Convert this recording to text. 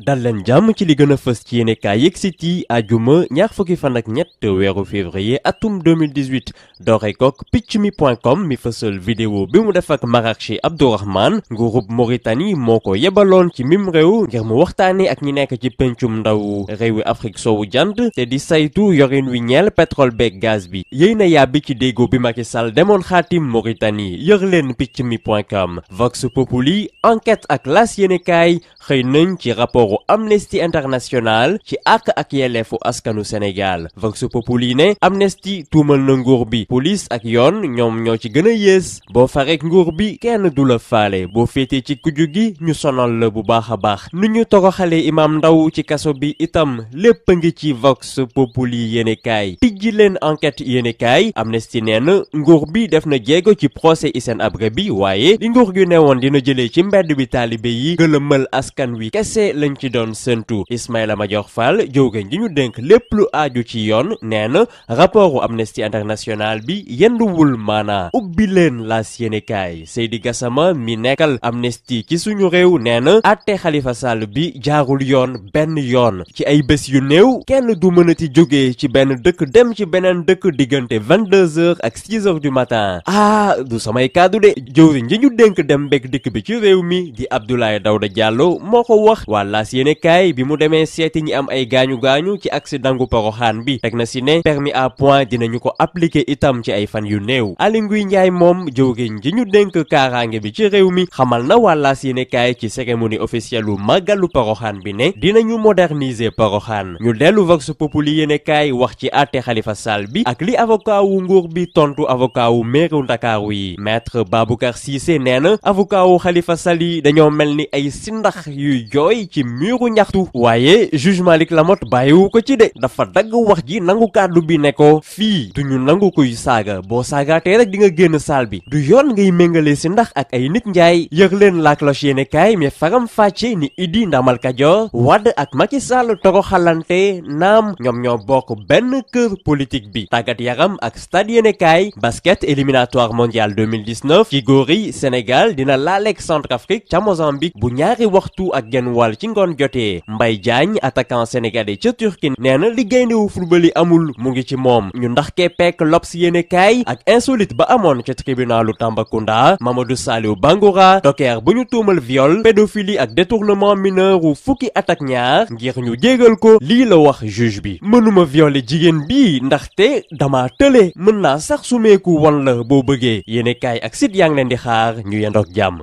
dal leen jàmm ci li gën a fës ci yéenekaay yeeg site yi àjjuma ñaar fukki fan ak ñett weeru février atum 2018 doore kook piccmi.com mi fësal vidéo bi mu def ak Marrakchi Abdourahmane nguurub Mauritanie moo ko yebaloon ci mim réew ngir mu waxtaane ak ñi nekk ci pencum ndaw réewi Afrique soowu jant te di saytu yorin wi ñeel pétrole beeg gaz bi yéy na yàbbi ci déggoo bi Macky Sall demoon xaatim Mauritanie yër leen piccmi.com Vox Populi enquête ak las yéenekaay xëy nañ ci rapportu Amnesty International ci àq ak yelleefu askanu Sénégal Vox Populi ne Amnesty tuumal na nguur bi police ak yoon ñoom ñoo ci gën a yées boo farek nguur bi kenn du la faale boo féetee ci kujju gi ñu sonal la bu baax a baax nu ñu toroxalee Imam Ndaw ci kaso bi itam lépp a ngi ci Vox Populi yéenekaay tijji leen enquête yéenekaay Amnesty nee na nguur bi def na jéego ci procès Hissène Habré bi waaye li nguur gi newoon dina jëlee ci mbedd bi taalibe yi gëlëmal askan wi kese lañ ci doon sëntu Ismaïla Madior Fall jëwriñ ji ñu dénk lépp lu aaju ci yoon nee na rapportu Amnesty International bi yenduwul maanaa ubbi leen laas yéenekaay Seydi Gassama mi nekkal Amnesty ci suñu réew nee na àtte Khalifa Sall bi jaarul yoon benn yoon ci ay bés yu néew kenn du mënati jógee ci benn dëkk dem ci beneen dëkk diggante 22h ak 6h du matin du samay kàddu de jëwriñ ji ñu dénk dem bekk dikk bi ci réew mi di Abdoulaye Daouda Diallo moo ko wax waa laas yéenekaay bi mu demee seeti ñi am ay gaañu-gaañu ci accident gu Porokhane bi teg na si ne permis à point dinañu ko appliquer itam ci ay fan yu néew Aly Ngouille Ndiaye moom jëwriñ ji ñu dénk kaaraange bi ci réew mi xamal na waa laas yéenekaay ci cérémonie officielle u màggalu Porokhane bi ne dinañu moderniser Porokhane ñu dellu Vox Populi yéenekaay wax ci àtte Khalifa Sall bi ak li avocat wu nguur bi tontu avocat wu meeru Ndakaaru yi maître Baboucar Cissé nee na avocat wu Khalifa Sall yi dañoo mel ni ay sindax yuy jooy ci miiru ñaxtu waaye juge Malick Lamotte bàyyiwu ko ci de dafa dagg wax ji nangu kàddu bi ne ko fii duñu nangu kuy saaga boo saagaatee rek di nga génn saal bi du yoon ngay méngale si ndax ak ay nit njaay yëg leen la cloche yéenekaay mais faram fàcce ni Idi Ndamal Kajoor Wade ak Macky Sall toroxalante naam ñoom ñoo bokk benn kër politique bi tàggat yaram ak stade yéenekaay basket éliminatoire mondial 2019 ci góor yi Sénégal dina laaleeg Centrafrique ca Mozambique bu ñaari waxtu ak genn wàll ci ngoon jotee Mbaye Diagne attaquant sénégalais ca Turquie nee na li gayndewu football yi amul mu ngi ci moom ñu ndax keppeek L'Obs yéenekaay ak insolite ba amoon ca tribunalu Tambacounda Mamadou Saliou Bangoura docker bu ñu tuumal viol pédophilie ak détournement mineur wu fukki at ak ñaar ngir ñu jégal ko lii la wax juge bi mënuma violer jigéen bii ndaxte dama tële mën naa sax sumeeku won la boo bëggee yéenekaay ak site yaa ngi leen di xaar ñu yendoog jàmm